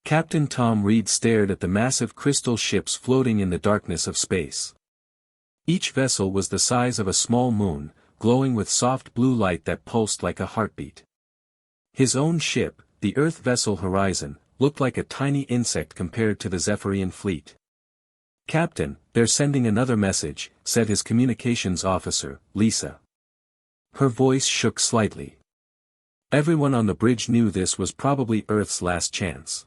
Captain Tom Reed stared at the massive crystal ships floating in the darkness of space. Each vessel was the size of a small moon, glowing with soft blue light that pulsed like a heartbeat. His own ship, the Earth vessel Horizon, looked like a tiny insect compared to the Zephyrian fleet. "Captain, they're sending another message," said his communications officer, Lisa. Her voice shook slightly. Everyone on the bridge knew this was probably Earth's last chance.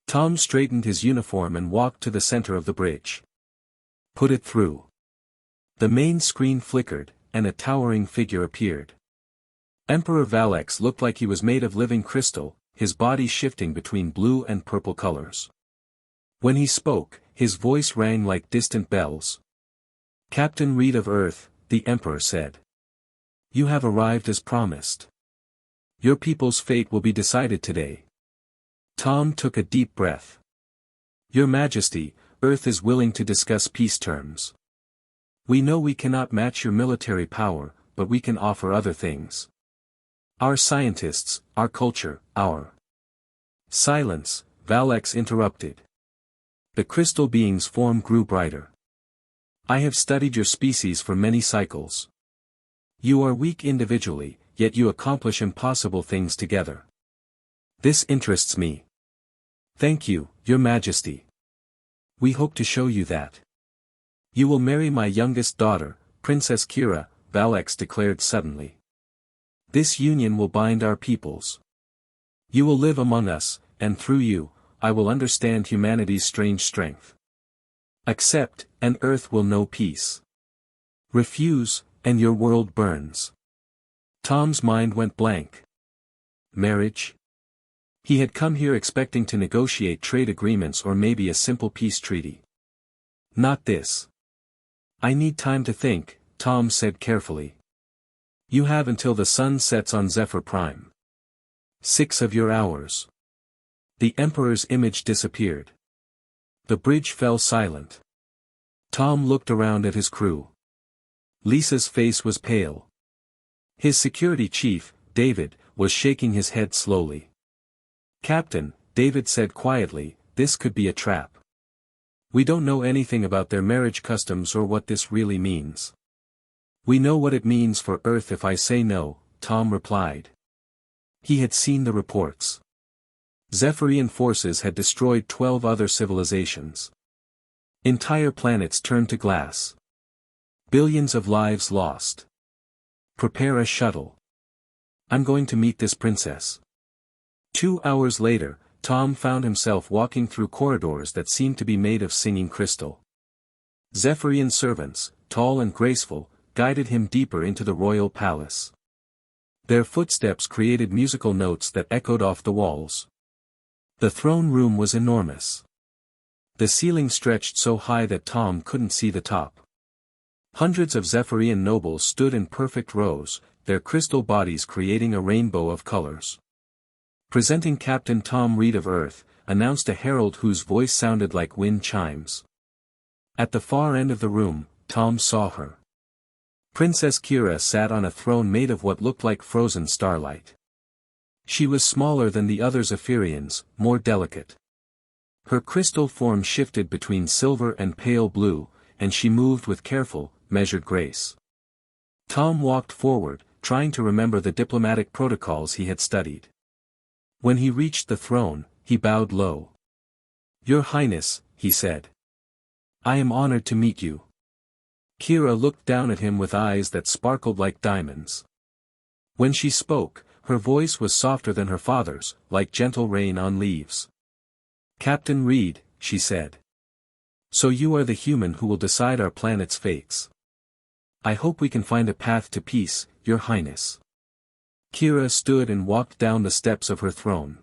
Tom straightened his uniform and walked to the center of the bridge. "Put it through." The main screen flickered, and a towering figure appeared. Emperor Valex looked like he was made of living crystal, his body shifting between blue and purple colors. When he spoke, his voice rang like distant bells. "Captain Reed of Earth," the Emperor said. "You have arrived as promised. Your people's fate will be decided today." Tom took a deep breath. "Your Majesty, Earth is willing to discuss peace terms. We know we cannot match your military power, but we can offer other things. Our scientists, our culture, our—" "Silence," Valex interrupted. The crystal being's form grew brighter. "I have studied your species for many cycles. You are weak individually, yet you accomplish impossible things together. This interests me. Thank you, Your Majesty. We hope to show you that. You will marry my youngest daughter, Princess Kira," Valex declared suddenly. "This union will bind our peoples. You will live among us, and through you, I will understand humanity's strange strength. Accept, and Earth will know peace. Refuse, and your world burns." Tom's mind went blank. Marriage? He had come here expecting to negotiate trade agreements or maybe a simple peace treaty. Not this. "I need time to think," Tom said carefully. "You have until the sun sets on Zephyr Prime. 6 of your hours." The Emperor's image disappeared. The bridge fell silent. Tom looked around at his crew. Lisa's face was pale. His security chief, David, was shaking his head slowly. "Captain," David said quietly, "this could be a trap. We don't know anything about their marriage customs or what this really means." "We know what it means for Earth if I say no," Tom replied. He had seen the reports. Zephyrian forces had destroyed 12 other civilizations. Entire planets turned to glass. Billions of lives lost. Prepare a shuttle. I'm going to meet this princess. 2 hours later, Tom found himself walking through corridors that seemed to be made of singing crystal. Zephyrian servants, tall and graceful, guided him deeper into the royal palace. Their footsteps created musical notes that echoed off the walls. The throne room was enormous. The ceiling stretched so high that Tom couldn't see the top. Hundreds of Zephyrian nobles stood in perfect rows, their crystal bodies creating a rainbow of colors. "Presenting Captain Tom Reed of Earth," announced a herald whose voice sounded like wind chimes. At the far end of the room, Tom saw her. Princess Kira sat on a throne made of what looked like frozen starlight. She was smaller than the other Zephyrians, more delicate. Her crystal form shifted between silver and pale blue, and she moved with careful, measured grace. Tom walked forward, trying to remember the diplomatic protocols he had studied. When he reached the throne, he bowed low. "Your Highness," he said. "I am honored to meet you." Kira looked down at him with eyes that sparkled like diamonds. When she spoke, her voice was softer than her father's, like gentle rain on leaves. "Captain Reed," she said. "So you are the human who will decide our planet's fates. I hope we can find a path to peace, Your Highness." Kira stood and walked down the steps of her throne.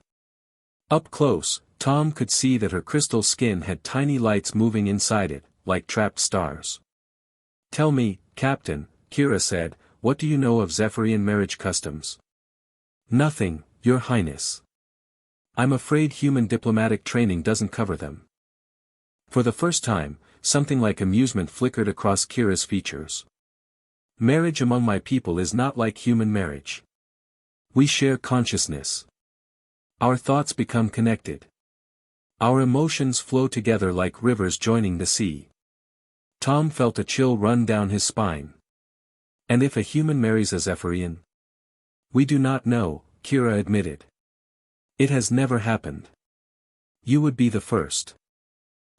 Up close, Tom could see that her crystal skin had tiny lights moving inside it, like trapped stars. "Tell me, Captain," Kira said, "what do you know of Zephyrian marriage customs?" "Nothing, Your Highness. I'm afraid human diplomatic training doesn't cover them." For the first time, something like amusement flickered across Kira's features. "Marriage among my people is not like human marriage. We share consciousness. Our thoughts become connected. Our emotions flow together like rivers joining the sea. Tom felt a chill run down his spine. And if a human marries a Zephyrian? We do not know, Kira admitted. It has never happened. You would be the first.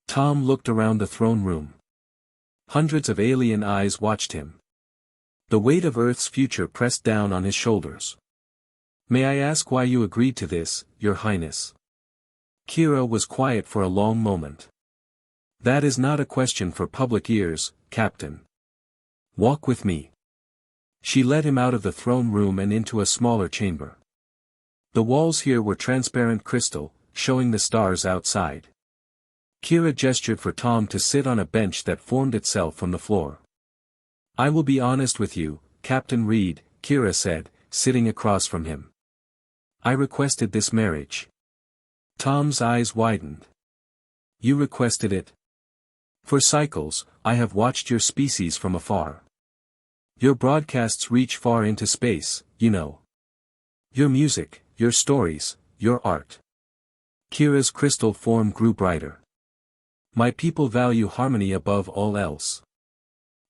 Tom looked around the throne room. Hundreds of alien eyes watched him. The weight of Earth's future pressed down on his shoulders. May I ask why you agreed to this, Your Highness? Kira was quiet for a long moment. That is not a question for public ears, Captain. Walk with me. She led him out of the throne room and into a smaller chamber. The walls here were transparent crystal, showing the stars outside. Kira gestured for Tom to sit on a bench that formed itself from the floor. I will be honest with you, Captain Reed, Kira said, sitting across from him. I requested this marriage. Tom's eyes widened. You requested it? For cycles, I have watched your species from afar. Your broadcasts reach far into space, you know. Your music, your stories, your art. Kira's crystal form grew brighter. My people value harmony above all else.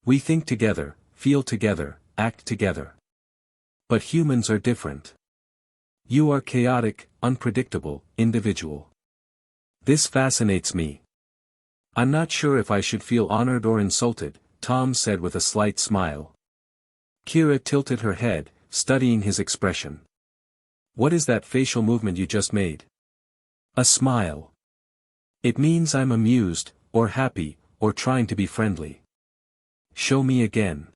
We think together, feel together, act together. But humans are different. You are chaotic, unpredictable, individual. This fascinates me. I'm not sure if I should feel honored or insulted, Tom said with a slight smile. Kira tilted her head, studying his expression. What is that facial movement you just made? A smile. It means I'm amused, or happy, or trying to be friendly. Show me again.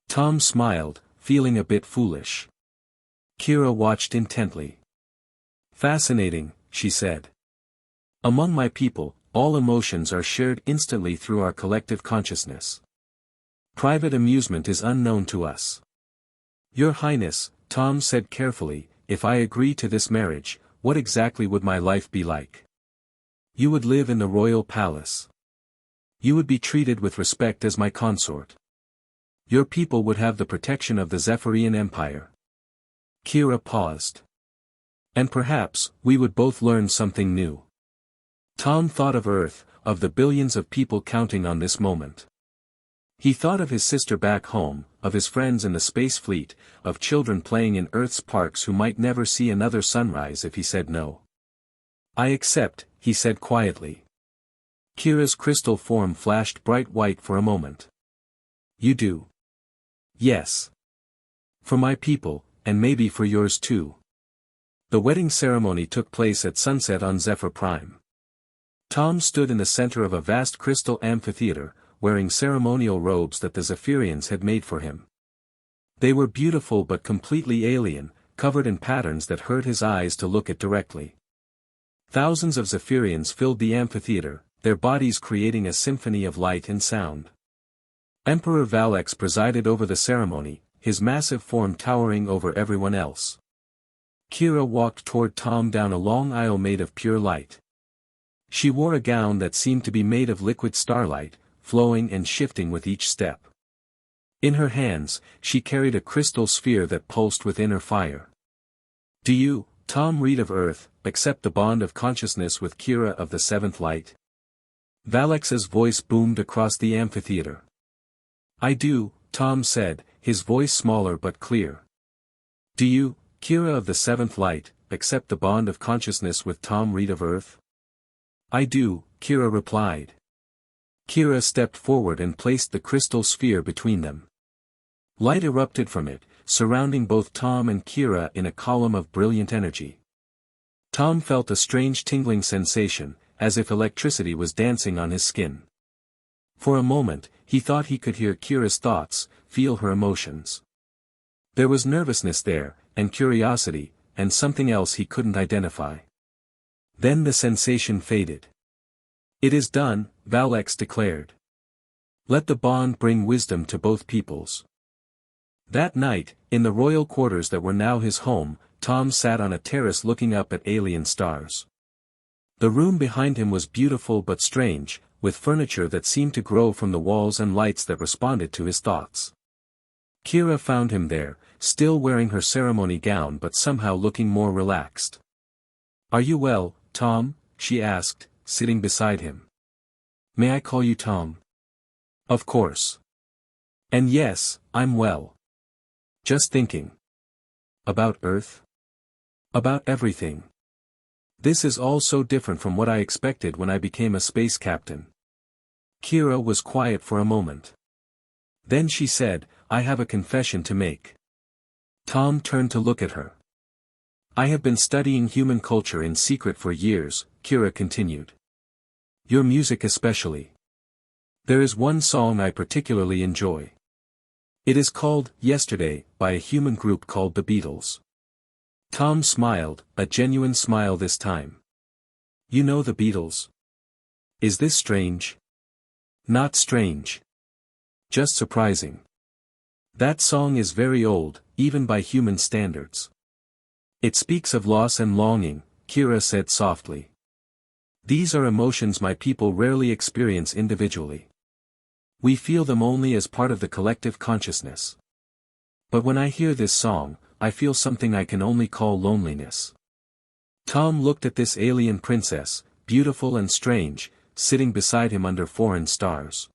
Tom smiled, feeling a bit foolish. Kira watched intently. Fascinating, she said. Among my people, all emotions are shared instantly through our collective consciousness. Private amusement is unknown to us. Your Highness, Tom said carefully, if I agree to this marriage, what exactly would my life be like? You would live in the royal palace. You would be treated with respect as my consort. Your people would have the protection of the Zephyrian Empire. Kira paused. And perhaps, we would both learn something new. Tom thought of Earth, of the billions of people counting on this moment. He thought of his sister back home, of his friends in the space fleet, of children playing in Earth's parks who might never see another sunrise if he said no. I accept, he said quietly. Kira's crystal form flashed bright white for a moment. You do? Yes. For my people, and maybe for yours too. The wedding ceremony took place at sunset on Zephyr Prime. Tom stood in the center of a vast crystal amphitheater, wearing ceremonial robes that the Zephyrians had made for him. They were beautiful but completely alien, covered in patterns that hurt his eyes to look at directly. Thousands of Zephyrians filled the amphitheater, their bodies creating a symphony of light and sound. Emperor Valex presided over the ceremony, his massive form towering over everyone else. Kira walked toward Tom down a long aisle made of pure light. She wore a gown that seemed to be made of liquid starlight, flowing and shifting with each step. In her hands, she carried a crystal sphere that pulsed with inner fire. Do you, Tom Reed of Earth, accept the bond of consciousness with Kira of the Seventh Light? Valex's voice boomed across the amphitheater. I do, Tom said, his voice smaller but clear. Do you, Kira of the Seventh Light, accept the bond of consciousness with Tom Reed of Earth? I do, Kira replied. Kira stepped forward and placed the crystal sphere between them. Light erupted from it, surrounding both Tom and Kira in a column of brilliant energy. Tom felt a strange tingling sensation, as if electricity was dancing on his skin. For a moment, he thought he could hear Kira's thoughts, feel her emotions. There was nervousness there, and curiosity, and something else he couldn't identify. Then the sensation faded. It is done, Valex declared. Let the bond bring wisdom to both peoples. That night, in the royal quarters that were now his home, Tom sat on a terrace looking up at alien stars. The room behind him was beautiful but strange, with furniture that seemed to grow from the walls and lights that responded to his thoughts. Kira found him there, still wearing her ceremony gown but somehow looking more relaxed. Are you well, Tom? she asked, sitting beside him. May I call you Tom? Of course. And yes, I'm well. Just thinking. About Earth? About everything. This is all so different from what I expected when I became a space captain. Kira was quiet for a moment. Then she said, I have a confession to make. Tom turned to look at her. I have been studying human culture in secret for years, Kira continued. Your music especially. There is one song I particularly enjoy. It is called Yesterday, by a human group called the Beatles. Tom smiled, a genuine smile this time. You know the Beatles? Is this strange? Not strange. Just surprising. That song is very old, even by human standards. It speaks of loss and longing, Kira said softly. These are emotions my people rarely experience individually. We feel them only as part of the collective consciousness. But when I hear this song, I feel something I can only call loneliness. Tom looked at this alien princess, beautiful and strange, sitting beside him under foreign stars.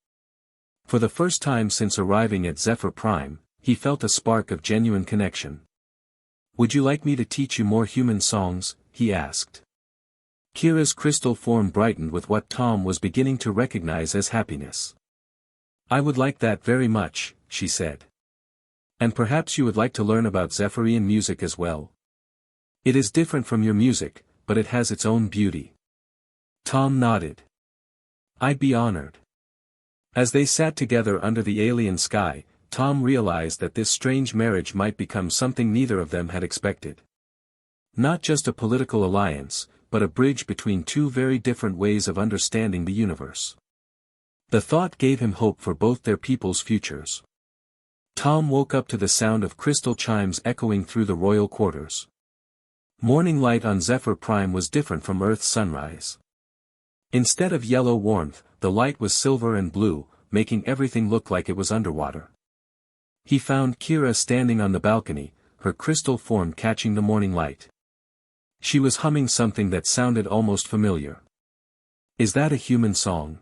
For the first time since arriving at Zephyr Prime, he felt a spark of genuine connection. Would you like me to teach you more human songs? He asked. Kira's crystal form brightened with what Tom was beginning to recognize as happiness. I would like that very much, she said. And perhaps you would like to learn about Zephyrian music as well? It is different from your music, but it has its own beauty. Tom nodded. I'd be honored. As they sat together under the alien sky, Tom realized that this strange marriage might become something neither of them had expected. Not just a political alliance, but a bridge between two very different ways of understanding the universe. The thought gave him hope for both their people's futures. Tom woke up to the sound of crystal chimes echoing through the royal quarters. Morning light on Zephyr Prime was different from Earth's sunrise. Instead of yellow warmth, the light was silver and blue, making everything look like it was underwater. He found Kira standing on the balcony, her crystal form catching the morning light. She was humming something that sounded almost familiar. Is that a human song?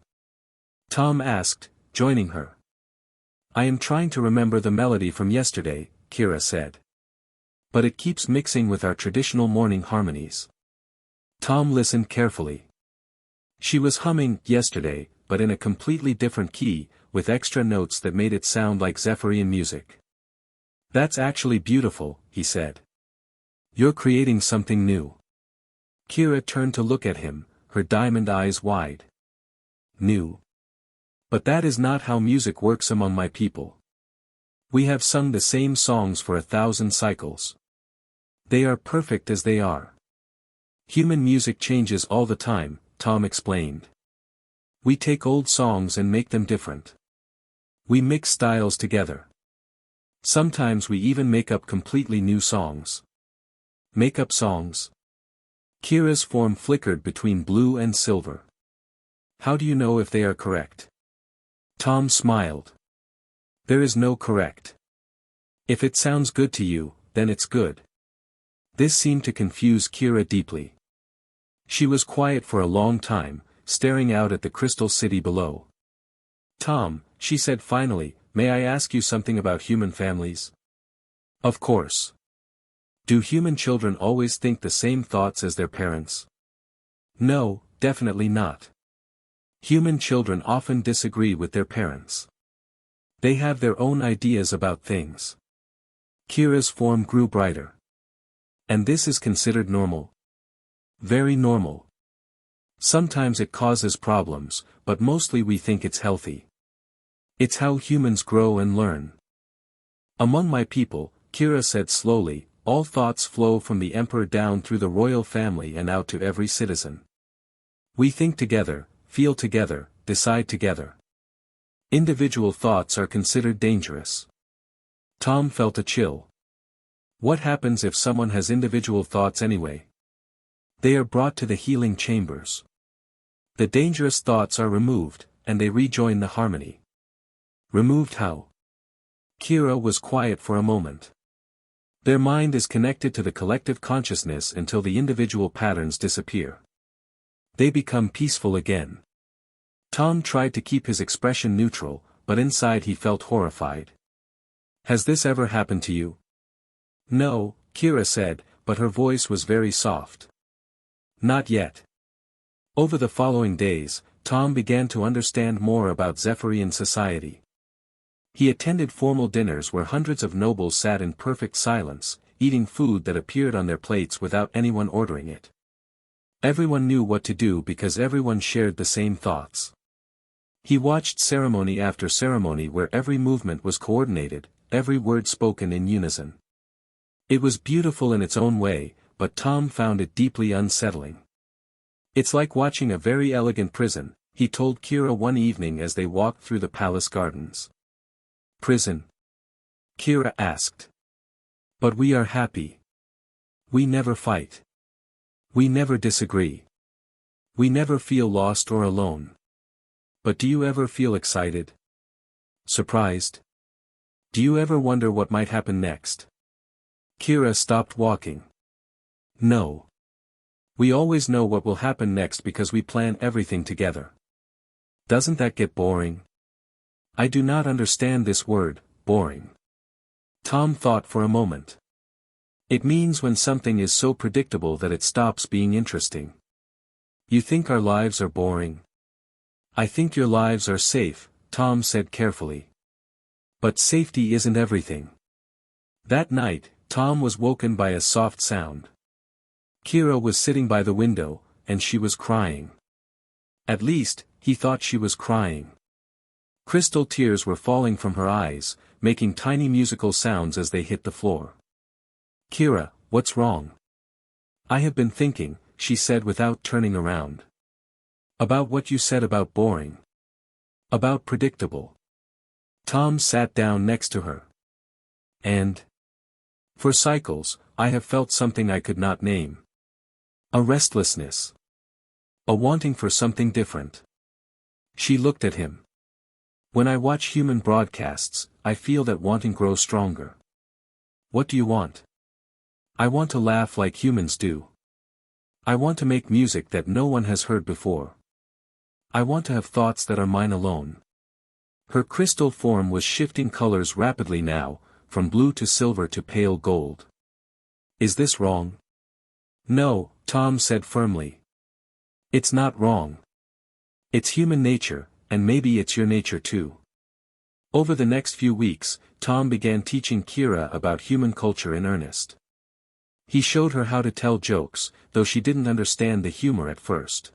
Tom asked, joining her. I am trying to remember the melody from yesterday, Kira said. But it keeps mixing with our traditional morning harmonies. Tom listened carefully. She was humming Yesterday, but in a completely different key, with extra notes that made it sound like Zephyrian music. That's actually beautiful, he said. You're creating something new. Kira turned to look at him, her diamond eyes wide. New. But that is not how music works among my people. We have sung the same songs for 1,000 cycles. They are perfect as they are. Human music changes all the time, Tom explained. We take old songs and make them different. We mix styles together. Sometimes we even make up completely new songs. Make up songs? Kira's form flickered between blue and silver. How do you know if they are correct? Tom smiled. There is no correct. If it sounds good to you, then it's good. This seemed to confuse Kira deeply. She was quiet for a long time, staring out at the crystal city below. Tom, she said finally, may I ask you something about human families? Of course. Do human children always think the same thoughts as their parents? No, definitely not. Human children often disagree with their parents. They have their own ideas about things. Kira's form grew brighter. And this is considered normal? Very normal. Sometimes it causes problems, but mostly we think it's healthy. It's how humans grow and learn. Among my people, Kira said slowly, all thoughts flow from the emperor down through the royal family and out to every citizen. We think together, feel together, decide together. Individual thoughts are considered dangerous. Tom felt a chill. What happens if someone has individual thoughts anyway? They are brought to the healing chambers. The dangerous thoughts are removed, and they rejoin the harmony. Removed how? Kira was quiet for a moment. Their mind is connected to the collective consciousness until the individual patterns disappear. They become peaceful again. Tom tried to keep his expression neutral, but inside he felt horrified. Has this ever happened to you? No, Kira said, but her voice was very soft. Not yet. Over the following days, Tom began to understand more about Zephyrian society. He attended formal dinners where hundreds of nobles sat in perfect silence, eating food that appeared on their plates without anyone ordering it. Everyone knew what to do because everyone shared the same thoughts. He watched ceremony after ceremony where every movement was coordinated, every word spoken in unison. It was beautiful in its own way, but Tom found it deeply unsettling. It's like watching a very elegant prison, he told Kira one evening as they walked through the palace gardens. Prison? Kira asked. But we are happy. We never fight. We never disagree. We never feel lost or alone. But do you ever feel excited? Surprised? Do you ever wonder what might happen next? Kira stopped walking. No. We always know what will happen next because we plan everything together. Doesn't that get boring? I do not understand this word, boring. Tom thought for a moment. It means when something is so predictable that it stops being interesting. You think our lives are boring? I think your lives are safe, Tom said carefully. But safety isn't everything. That night, Tom was woken by a soft sound. Kira was sitting by the window, and she was crying. At least, he thought she was crying. Crystal tears were falling from her eyes, making tiny musical sounds as they hit the floor. Kira, what's wrong? I have been thinking, she said without turning around. About what you said about boring. About predictable. Tom sat down next to her. And? For cycles, I have felt something I could not name. A restlessness. A wanting for something different. She looked at him. When I watch human broadcasts, I feel that wanting grows stronger. What do you want? I want to laugh like humans do. I want to make music that no one has heard before. I want to have thoughts that are mine alone. Her crystal form was shifting colors rapidly now, from blue to silver to pale gold. Is this wrong? No, Tom said firmly. It's not wrong. It's human nature, and maybe it's your nature too. Over the next few weeks, Tom began teaching Kira about human culture in earnest. He showed her how to tell jokes, though she didn't understand the humor at first.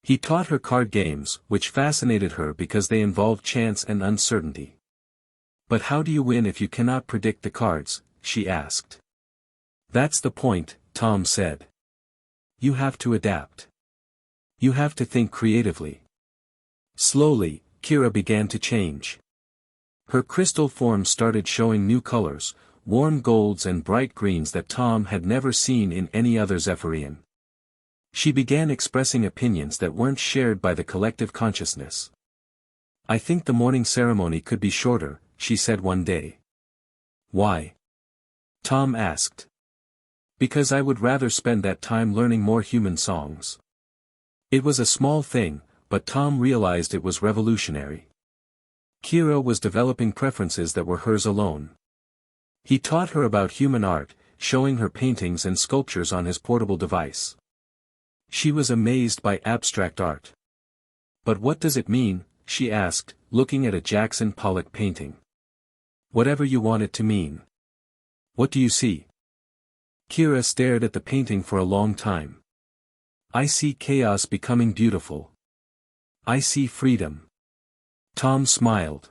He taught her card games, which fascinated her because they involved chance and uncertainty. But how do you win if you cannot predict the cards? She asked. That's the point, Tom said. You have to adapt. You have to think creatively. Slowly, Kira began to change. Her crystal form started showing new colors, warm golds and bright greens that Tom had never seen in any other Zephyrian. She began expressing opinions that weren't shared by the collective consciousness. I think the morning ceremony could be shorter, she said one day. Why? Tom asked. Because I would rather spend that time learning more human songs. It was a small thing, but Tom realized it was revolutionary. Kira was developing preferences that were hers alone. He taught her about human art, showing her paintings and sculptures on his portable device. She was amazed by abstract art. But what does it mean? She asked, looking at a Jackson Pollock painting. Whatever you want it to mean. What do you see? Kira stared at the painting for a long time. I see chaos becoming beautiful. I see freedom. Tom smiled.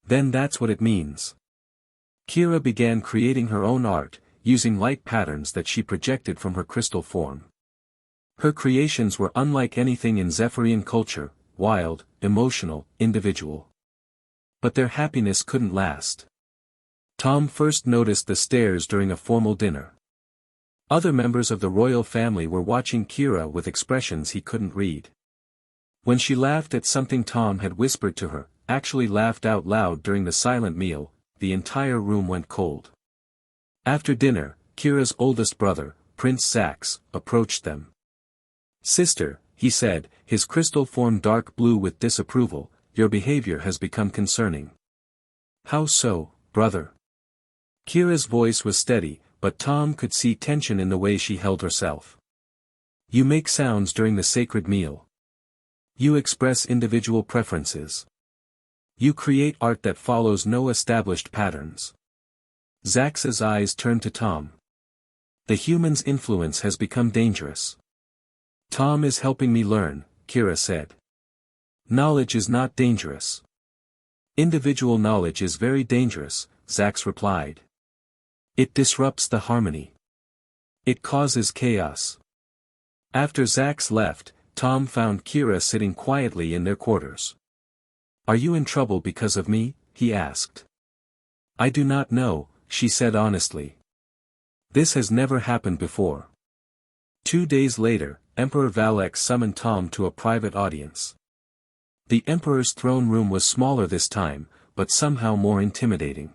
Then that's what it means. Kira began creating her own art, using light patterns that she projected from her crystal form. Her creations were unlike anything in Zephyrian culture, wild, emotional, individual. But their happiness couldn't last. Tom first noticed the stares during a formal dinner. Other members of the royal family were watching Kira with expressions he couldn't read. When she laughed at something Tom had whispered to her, actually laughed out loud during the silent meal, the entire room went cold. After dinner, Kira's oldest brother, Prince Sax, approached them. Sister, he said, his crystal form dark blue with disapproval, your behavior has become concerning. How so, brother? Kira's voice was steady, but Tom could see tension in the way she held herself. You make sounds during the sacred meal. You express individual preferences. You create art that follows no established patterns. Zax's eyes turned to Tom. The human's influence has become dangerous. Tom is helping me learn, Kira said. Knowledge is not dangerous. Individual knowledge is very dangerous, Zax replied. It disrupts the harmony. It causes chaos. After Zax left, Tom found Kira sitting quietly in their quarters. Are you in trouble because of me? He asked. I do not know, she said honestly. This has never happened before. 2 days later, Emperor Valex summoned Tom to a private audience. The Emperor's throne room was smaller this time, but somehow more intimidating.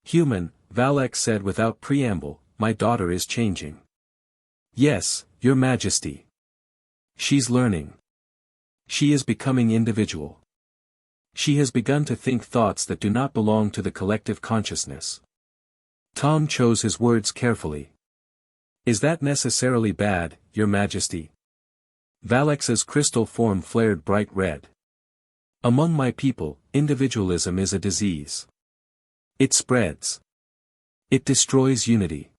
Human, Valex said without preamble, my daughter is changing. Yes, Your Majesty. She's learning. She is becoming individual. She has begun to think thoughts that do not belong to the collective consciousness. Tom chose his words carefully. Is that necessarily bad, Your Majesty? Valex's crystal form flared bright red. Among my people, individualism is a disease. It spreads. It destroys unity.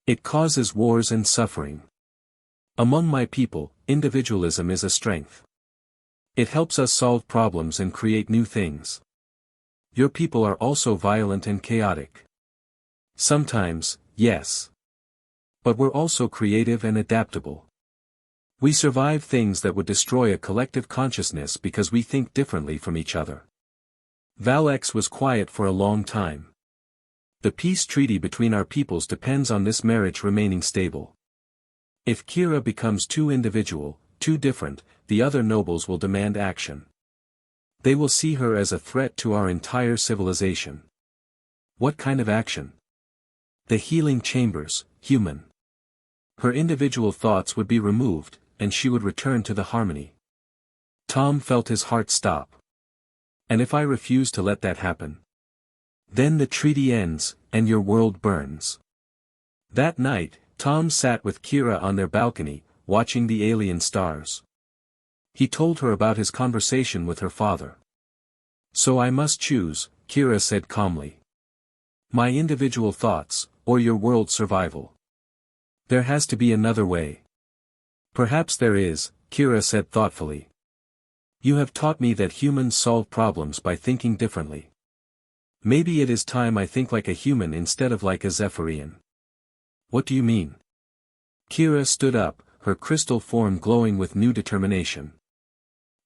It causes wars and suffering. Among my people, individualism is a strength. It helps us solve problems and create new things. Your people are also violent and chaotic. Sometimes, yes. But we're also creative and adaptable. We survive things that would destroy a collective consciousness because we think differently from each other. Valex was quiet for a long time. The peace treaty between our peoples depends on this marriage remaining stable. If Kira becomes too individual, too different, the other nobles will demand action. They will see her as a threat to our entire civilization. What kind of action? The healing chambers, human. Her individual thoughts would be removed, and she would return to the harmony. Tom felt his heart stop. And if I refuse to let that happen? Then the treaty ends, and your world burns. That night, Tom sat with Kira on their balcony, watching the alien stars. He told her about his conversation with her father. So I must choose, Kira said calmly. My individual thoughts, or your world survival. There has to be another way. Perhaps there is, Kira said thoughtfully. You have taught me that humans solve problems by thinking differently. Maybe it is time I think like a human instead of like a Zephyrian. What do you mean? Kira stood up, her crystal form glowing with new determination.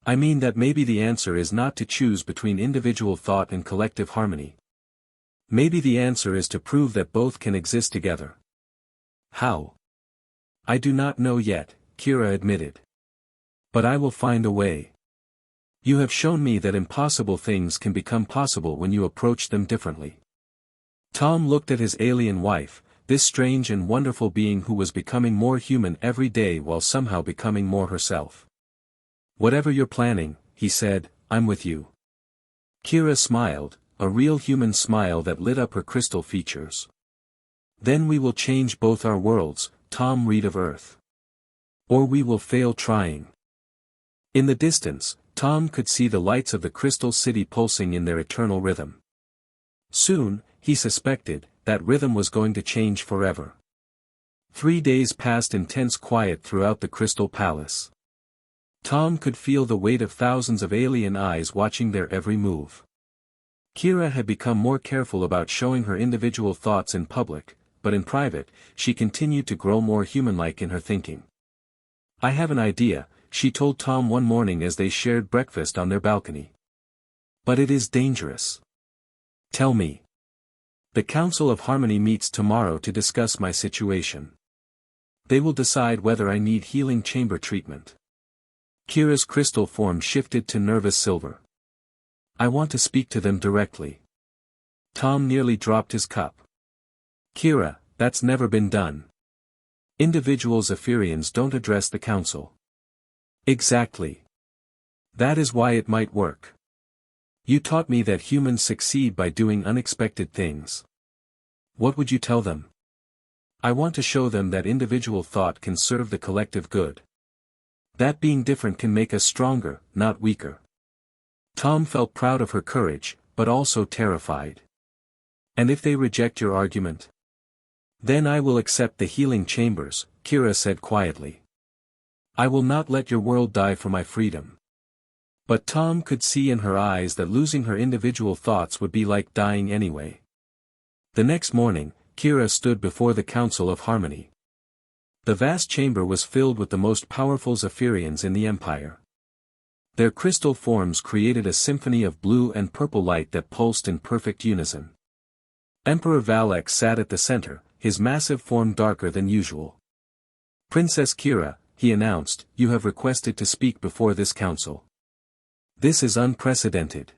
I mean that maybe the answer is not to choose between individual thought and collective harmony. Maybe the answer is to prove that both can exist together. How? I do not know yet, Kira admitted. But I will find a way. You have shown me that impossible things can become possible when you approach them differently. Tom looked at his alien wife, this strange and wonderful being who was becoming more human every day while somehow becoming more herself. Whatever you're planning, he said, I'm with you. Kira smiled, a real human smile that lit up her crystal features. Then we will change both our worlds, Tom read of Earth. Or we will fail trying. In the distance, Tom could see the lights of the crystal city pulsing in their eternal rhythm. Soon, he suspected, that rhythm was going to change forever. 3 days passed in tense quiet throughout the crystal palace. Tom could feel the weight of thousands of alien eyes watching their every move. Kira had become more careful about showing her individual thoughts in public, but in private, she continued to grow more human-like in her thinking. I have an idea, she told Tom one morning as they shared breakfast on their balcony. But it is dangerous. Tell me. The Council of Harmony meets tomorrow to discuss my situation. They will decide whether I need healing chamber treatment. Kira's crystal form shifted to nervous silver. I want to speak to them directly. Tom nearly dropped his cup. Kira, that's never been done. Individual Zephyrians don't address the council. Exactly. That is why it might work. You taught me that humans succeed by doing unexpected things. What would you tell them? I want to show them that individual thought can serve the collective good. That being different can make us stronger, not weaker. Tom felt proud of her courage, but also terrified. And if they reject your argument? Then I will accept the healing chambers, Kira said quietly. I will not let your world die for my freedom. But Tom could see in her eyes that losing her individual thoughts would be like dying anyway. The next morning, Kira stood before the Council of Harmony. The vast chamber was filled with the most powerful Zephyrians in the Empire. Their crystal forms created a symphony of blue and purple light that pulsed in perfect unison. Emperor Valek sat at the center, his massive form darker than usual. Princess Kira, he announced, you have requested to speak before this council. This is unprecedented.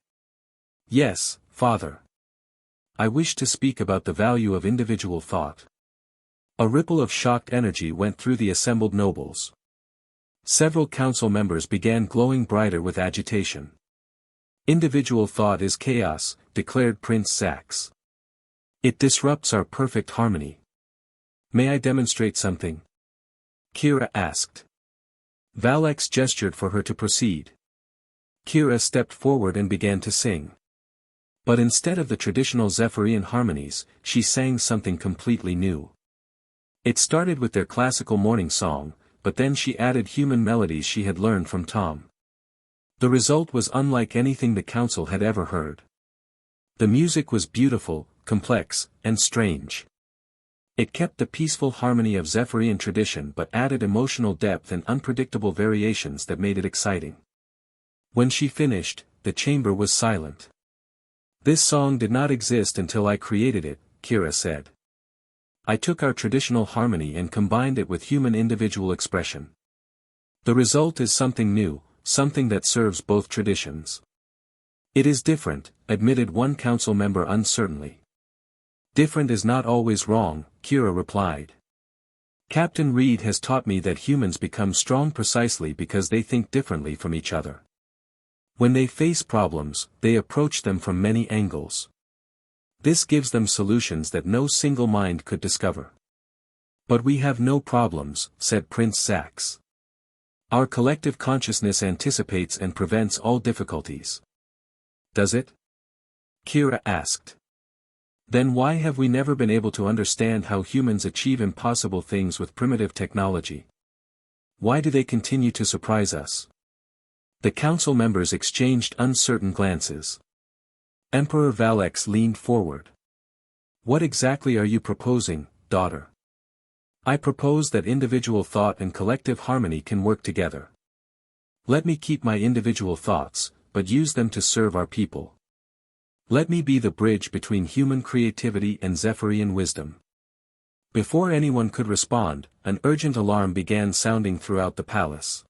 Yes, Father. I wish to speak about the value of individual thought. A ripple of shocked energy went through the assembled nobles. Several council members began glowing brighter with agitation. Individual thought is chaos, declared Prince Sax. It disrupts our perfect harmony. May I demonstrate something? Kira asked. Valek gestured for her to proceed. Kira stepped forward and began to sing. But instead of the traditional Zephyrian harmonies, she sang something completely new. It started with their classical morning song, but then she added human melodies she had learned from Tom. The result was unlike anything the council had ever heard. The music was beautiful, complex, and strange. It kept the peaceful harmony of Zephyrian tradition but added emotional depth and unpredictable variations that made it exciting. When she finished, the chamber was silent. This song did not exist until I created it, Kira said. I took our traditional harmony and combined it with human individual expression. The result is something new, something that serves both traditions. It is different, admitted one council member uncertainly. Different is not always wrong, Kira replied. Captain Reed has taught me that humans become strong precisely because they think differently from each other. When they face problems, they approach them from many angles. This gives them solutions that no single mind could discover. But we have no problems, said Prince Sax. Our collective consciousness anticipates and prevents all difficulties. Does it? Kira asked. Then why have we never been able to understand how humans achieve impossible things with primitive technology? Why do they continue to surprise us? The council members exchanged uncertain glances. Emperor Valek leaned forward. What exactly are you proposing, daughter? I propose that individual thought and collective harmony can work together. Let me keep my individual thoughts, but use them to serve our people. Let me be the bridge between human creativity and Zephyrian wisdom. Before anyone could respond, an urgent alarm began sounding throughout the palace.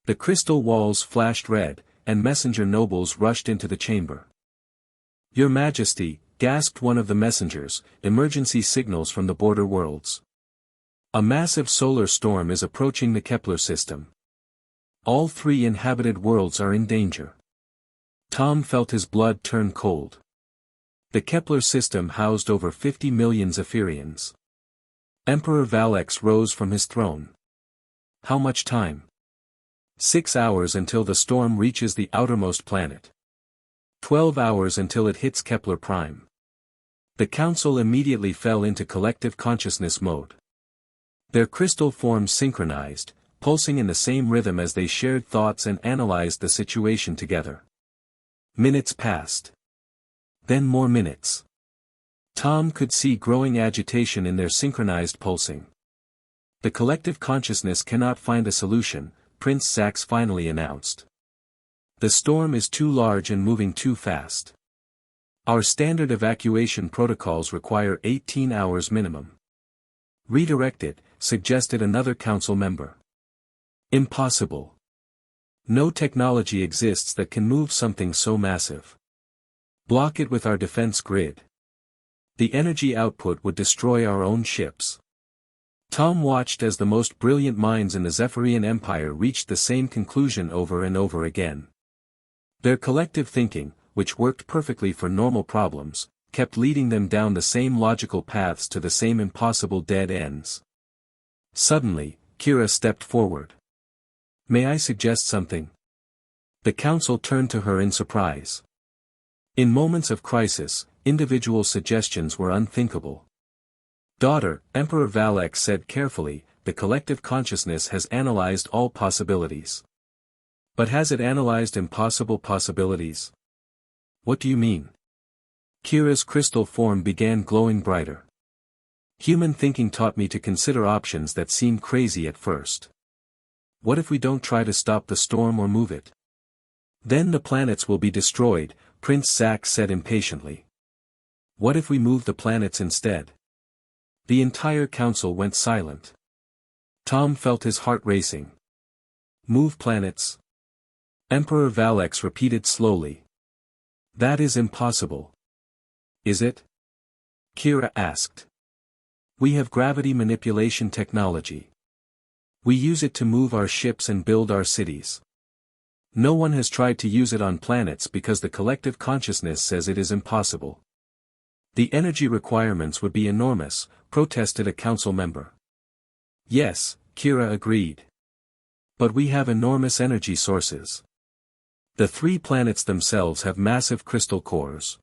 The crystal walls flashed red, and messenger nobles rushed into the chamber. Your Majesty, gasped one of the messengers, emergency signals from the border worlds. A massive solar storm is approaching the Kepler system. All 3 inhabited worlds are in danger. Tom felt his blood turn cold. The Kepler system housed over 50 million Zephyrians. Emperor Valek rose from his throne. How much time? 6 hours until the storm reaches the outermost planet. 12 hours until it hits Kepler Prime. The council immediately fell into collective consciousness mode. Their crystal forms synchronized, pulsing in the same rhythm as they shared thoughts and analyzed the situation together. Minutes passed. Then more minutes. Tom could see growing agitation in their synchronized pulsing. The collective consciousness cannot find a solution, Prince Sax finally announced. The storm is too large and moving too fast. Our standard evacuation protocols require 18 hours minimum. Redirect it, suggested another council member. Impossible. No technology exists that can move something so massive. Block it with our defense grid. The energy output would destroy our own ships. Tom watched as the most brilliant minds in the Zephyrian Empire reached the same conclusion over and over again. Their collective thinking, which worked perfectly for normal problems, kept leading them down the same logical paths to the same impossible dead ends. Suddenly, Kira stepped forward. "May I suggest something?" The council turned to her in surprise. In moments of crisis, individual suggestions were unthinkable. "Daughter," Emperor Valek said carefully, "the collective consciousness has analyzed all possibilities. But has it analyzed impossible possibilities?" "What do you mean?" Kira's crystal form began glowing brighter. "Human thinking taught me to consider options that seem crazy at first. What if we don't try to stop the storm or move it? Then the planets will be destroyed," Prince Zack said impatiently. "What if we move the planets instead?" The entire council went silent. Tom felt his heart racing. "Move planets?" Emperor Valek repeated slowly. "That is impossible." "Is it?" Kira asked. "We have gravity manipulation technology. We use it to move our ships and build our cities. No one has tried to use it on planets because the collective consciousness says it is impossible." "The energy requirements would be enormous," protested a council member. "Yes," Kira agreed. "But we have enormous energy sources. The 3 planets themselves have massive crystal cores.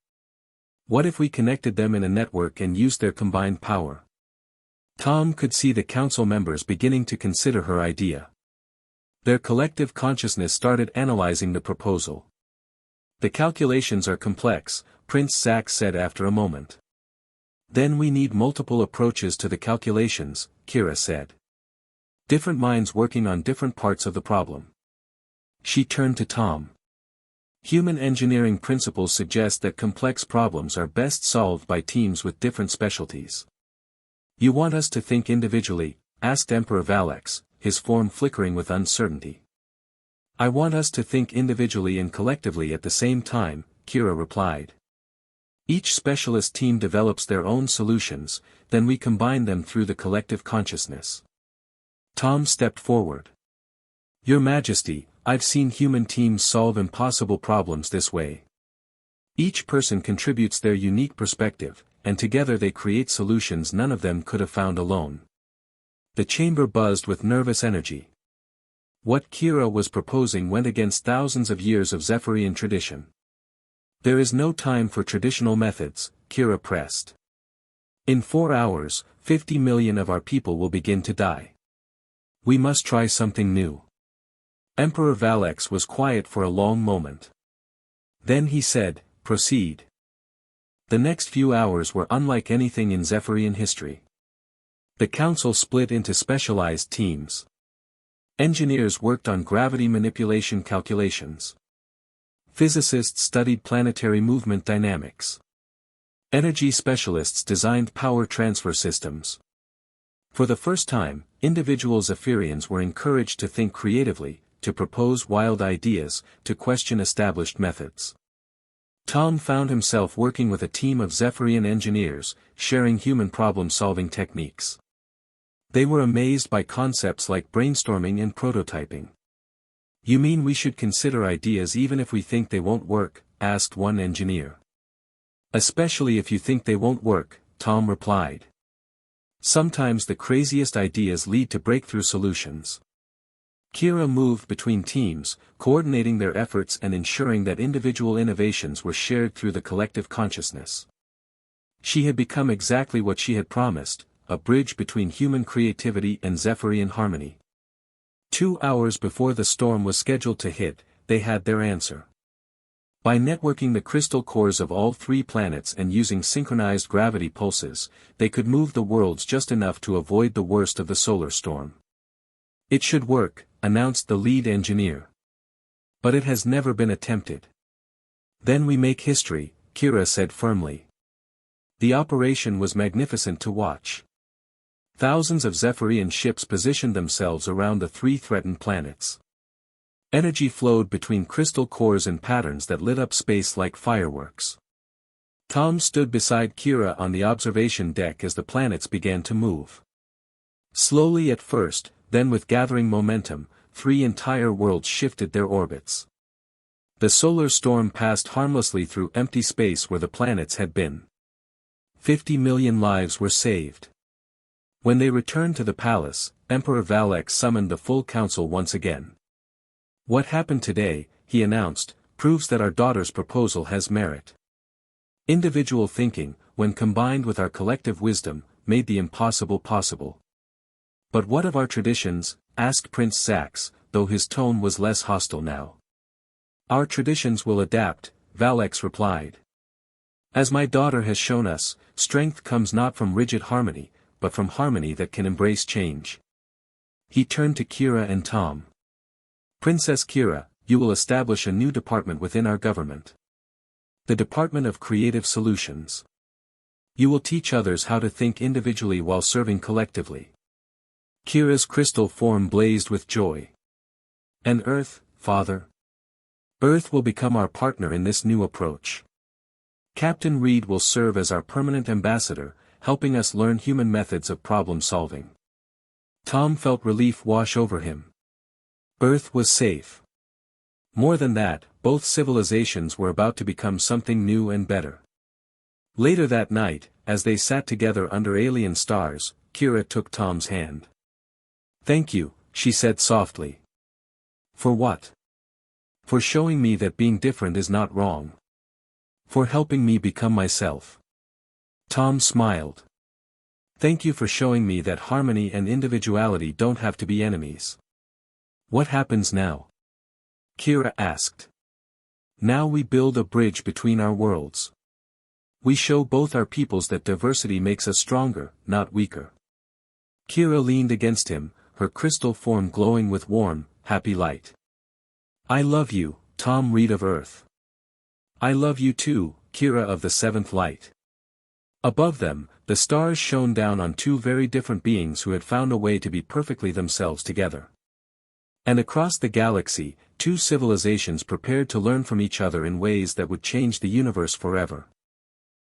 What if we connected them in a network and used their combined power?" Tom could see the council members beginning to consider her idea. Their collective consciousness started analyzing the proposal. "The calculations are complex," Prince Zack said after a moment. "Then we need multiple approaches to the calculations," Kira said. "Different minds working on different parts of the problem." She turned to Tom. "Human engineering principles suggest that complex problems are best solved by teams with different specialties." "You want us to think individually?" asked Emperor Valek, his form flickering with uncertainty. "I want us to think individually and collectively at the same time," Kira replied. "Each specialist team develops their own solutions, then we combine them through the collective consciousness." Tom stepped forward. "Your Majesty, I've seen human teams solve impossible problems this way. Each person contributes their unique perspective, and together they create solutions none of them could have found alone." The chamber buzzed with nervous energy. What Kira was proposing went against thousands of years of Zephyrian tradition. "There is no time for traditional methods," Kira pressed. "In 4 hours, 50 million of our people will begin to die. We must try something new." Emperor Valek was quiet for a long moment. Then he said, "Proceed." The next few hours were unlike anything in Zephyrian history. The council split into specialized teams. Engineers worked on gravity manipulation calculations. Physicists studied planetary movement dynamics. Energy specialists designed power transfer systems. For the first time, individual Zephyrians were encouraged to think creatively, to propose wild ideas, to question established methods. Tom found himself working with a team of Zephyrian engineers, sharing human problem-solving techniques. They were amazed by concepts like brainstorming and prototyping. "You mean we should consider ideas even if we think they won't work?" asked one engineer. "Especially if you think they won't work," Tom replied. "Sometimes the craziest ideas lead to breakthrough solutions." Kira moved between teams, coordinating their efforts and ensuring that individual innovations were shared through the collective consciousness. She had become exactly what she had promised, a bridge between human creativity and Zephyrian harmony. 2 hours before the storm was scheduled to hit, they had their answer. By networking the crystal cores of all 3 planets and using synchronized gravity pulses, they could move the worlds just enough to avoid the worst of the solar storm. "It should work," announced the lead engineer. "But it has never been attempted." "Then we make history," Kira said firmly. The operation was magnificent to watch. Thousands of Zephyrian ships positioned themselves around the 3 threatened planets. Energy flowed between crystal cores in patterns that lit up space like fireworks. Tom stood beside Kira on the observation deck as the planets began to move. Slowly at first, then with gathering momentum, 3 entire worlds shifted their orbits. The solar storm passed harmlessly through empty space where the planets had been. 50 million lives were saved. When they returned to the palace, Emperor Valek summoned the full council once again. "What happened today," he announced, "proves that our daughter's proposal has merit. Individual thinking, when combined with our collective wisdom, made the impossible possible." "But what of our traditions?" asked Prince Sax, though his tone was less hostile now. "Our traditions will adapt," Valek replied. "As my daughter has shown us, strength comes not from rigid harmony, but from harmony that can embrace change." He turned to Kira and Tom. "Princess Kira, you will establish a new department within our government. The Department of Creative Solutions. You will teach others how to think individually while serving collectively." Kira's crystal form blazed with joy. "And Earth, Father? Earth will become our partner in this new approach. Captain Reed will serve as our permanent ambassador, helping us learn human methods of problem-solving." Tom felt relief wash over him. Earth was safe. More than that, both civilizations were about to become something new and better. Later that night, as they sat together under alien stars, Kira took Tom's hand. "Thank you," she said softly. "For what?" "For showing me that being different is not wrong. For helping me become myself." Tom smiled. "Thank you for showing me that harmony and individuality don't have to be enemies." "What happens now?" Kira asked. "Now we build a bridge between our worlds. We show both our peoples that diversity makes us stronger, not weaker." Kira leaned against him, her crystal form glowing with warm, happy light. "I love you, Tom Reed of Earth. I love you too, Kira of the Seventh Light." Above them, the stars shone down on 2 very different beings who had found a way to be perfectly themselves together. And across the galaxy, 2 civilizations prepared to learn from each other in ways that would change the universe forever.